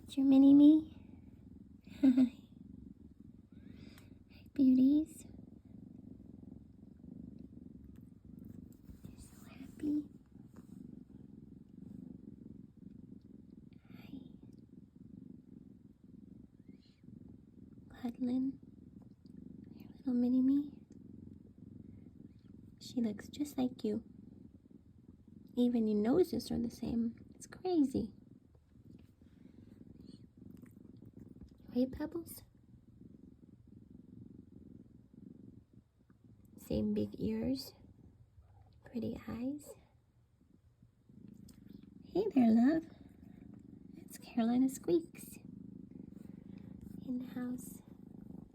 It's your mini-me. Hi, beauties. You're so happy. Hi. Cuddling. Your little mini-me. She looks just like you. Even your noses are the same. It's crazy. Hey, Pebbles. Same big ears. Pretty eyes. Hey there, love. It's Carolina Squeaks in the house.